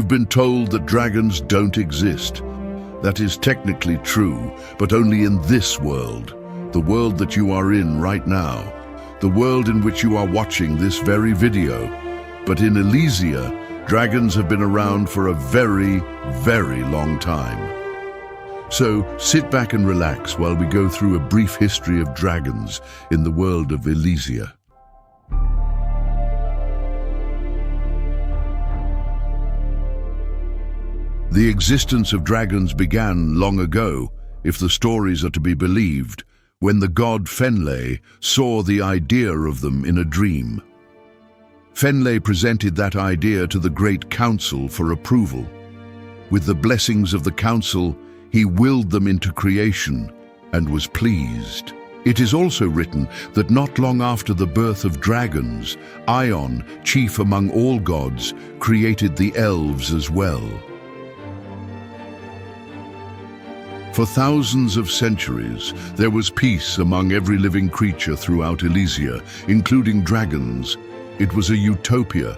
You've been told that dragons don't exist. That is technically true, but only in this world, the world that you are in right now, the world in which you are watching this very video. But in Elysia, dragons have been around for a very, very long time. So sit back and relax while we go through a brief history of dragons in the world of Elysia. The existence of dragons began long ago, if the stories are to be believed, when the god Fenley saw the idea of them in a dream. Fenley presented that idea to the Great Council for approval. With the blessings of the council, he willed them into creation and was pleased. It is also written that not long after the birth of dragons, Ion, chief among all gods, created the elves as well. For thousands of centuries, there was peace among every living creature throughout Elysia, including dragons. It was a utopia.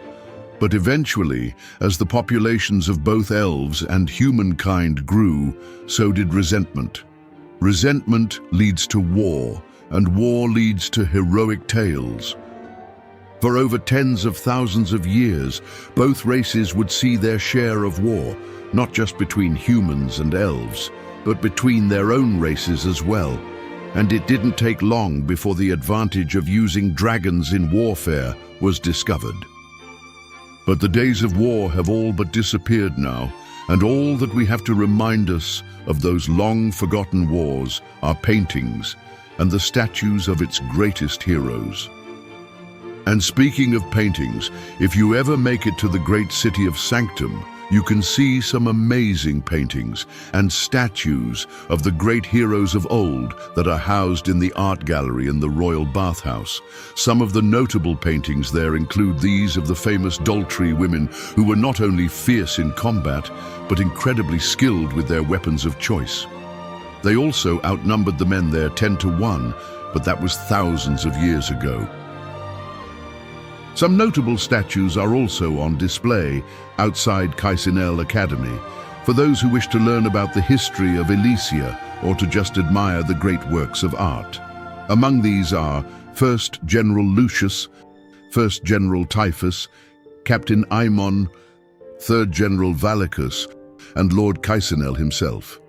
But eventually, as the populations of both elves and humankind grew, so did resentment. Resentment leads to war, and war leads to heroic tales. For over tens of thousands of years, both races would see their share of war, not just between humans and elves, but between their own races as well. And it didn't take long before the advantage of using dragons in warfare was discovered. But the days of war have all but disappeared now, and all that we have to remind us of those long-forgotten wars are paintings and the statues of its greatest heroes. And speaking of paintings, if you ever make it to the great city of Sanctum, you can see some amazing paintings and statues of the great heroes of old that are housed in the art gallery in the Royal Bathhouse. Some of the notable paintings there include these of the famous Daltrey women, who were not only fierce in combat, but incredibly skilled with their weapons of choice. They also outnumbered the men there 10 to 1, but that was thousands of years ago. Some notable statues are also on display outside Kaisenel Academy for those who wish to learn about the history of Elysia or to just admire the great works of art. Among these are 1st General Lucius, 1st General Typhus, Captain Aemon, 3rd General Valicus, and Lord Kaisenel himself.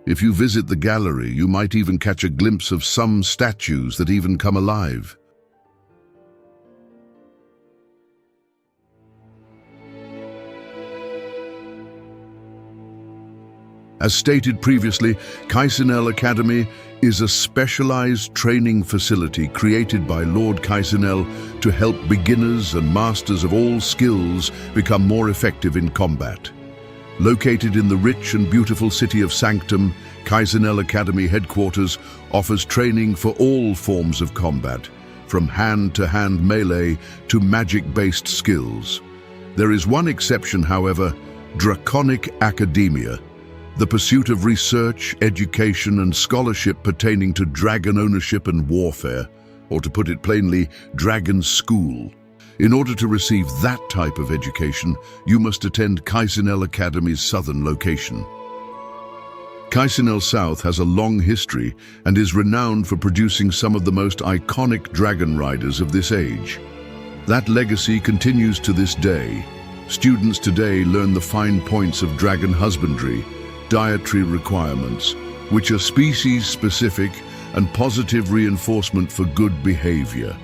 If you visit the gallery, you might even catch a glimpse of some statues that even come alive. As stated previously, Kaisenel Academy is a specialized training facility created by Lord Kaisenel to help beginners and masters of all skills become more effective in combat. Located in the rich and beautiful city of Sanctum, Kaisenel Academy headquarters offers training for all forms of combat, from hand-to-hand melee to magic-based skills. There is one exception, however: Draconic Academia, the pursuit of research, education, and scholarship pertaining to dragon ownership and warfare, or to put it plainly, Dragon School. In order to receive that type of education, you must attend Kaisenel Academy's southern location. Kaisenel South has a long history and is renowned for producing some of the most iconic dragon riders of this age. That legacy continues to this day. Students today learn the fine points of dragon husbandry, dietary requirements, which are species-specific, and positive reinforcement for good behavior.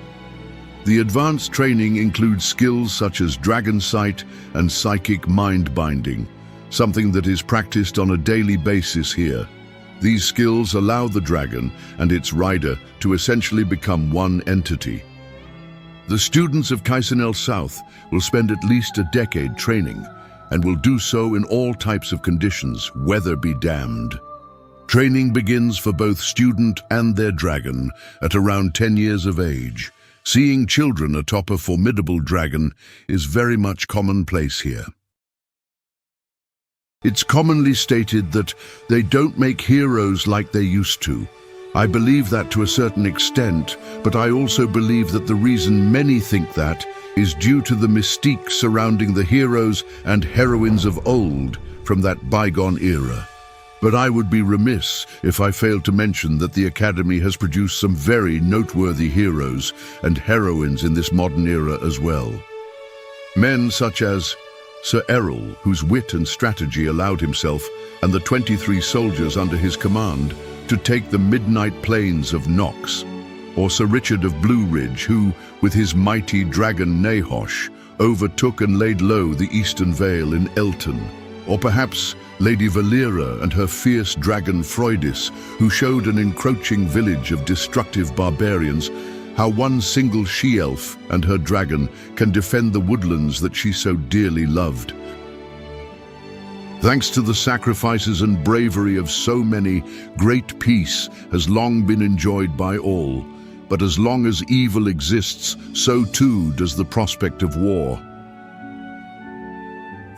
The advanced training includes skills such as dragon sight and psychic mind binding, something that is practiced on a daily basis here. These skills allow the dragon and its rider to essentially become one entity. The students of Kaisenel South will spend at least a decade training, and will do so in all types of conditions, weather be damned. Training begins for both student and their dragon at around 10 years of age. Seeing children atop a formidable dragon is very much commonplace here. It's commonly stated that they don't make heroes like they used to. I believe that to a certain extent, but I also believe that the reason many think that is due to the mystique surrounding the heroes and heroines of old from that bygone era. But I would be remiss if I failed to mention that the Academy has produced some very noteworthy heroes and heroines in this modern era as well. Men such as Sir Errol, whose wit and strategy allowed himself and the 23 soldiers under his command to take the midnight plains of Nox, or Sir Richard of Blue Ridge, who, with his mighty dragon Nahosh, overtook and laid low the Eastern Vale in Elton, or perhaps Lady Valera and her fierce dragon Freudis, who showed an encroaching village of destructive barbarians how one single she-elf and her dragon can defend the woodlands that she so dearly loved. Thanks to the sacrifices and bravery of so many, great peace has long been enjoyed by all. But as long as evil exists, so too does the prospect of war.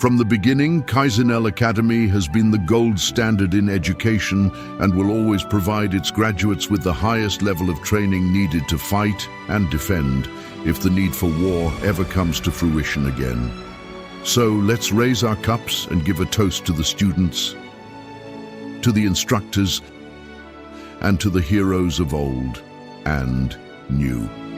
From the beginning, Kaizenel Academy has been the gold standard in education and will always provide its graduates with the highest level of training needed to fight and defend if the need for war ever comes to fruition again. So let's raise our cups and give a toast to the students, to the instructors, and to the heroes of old and new.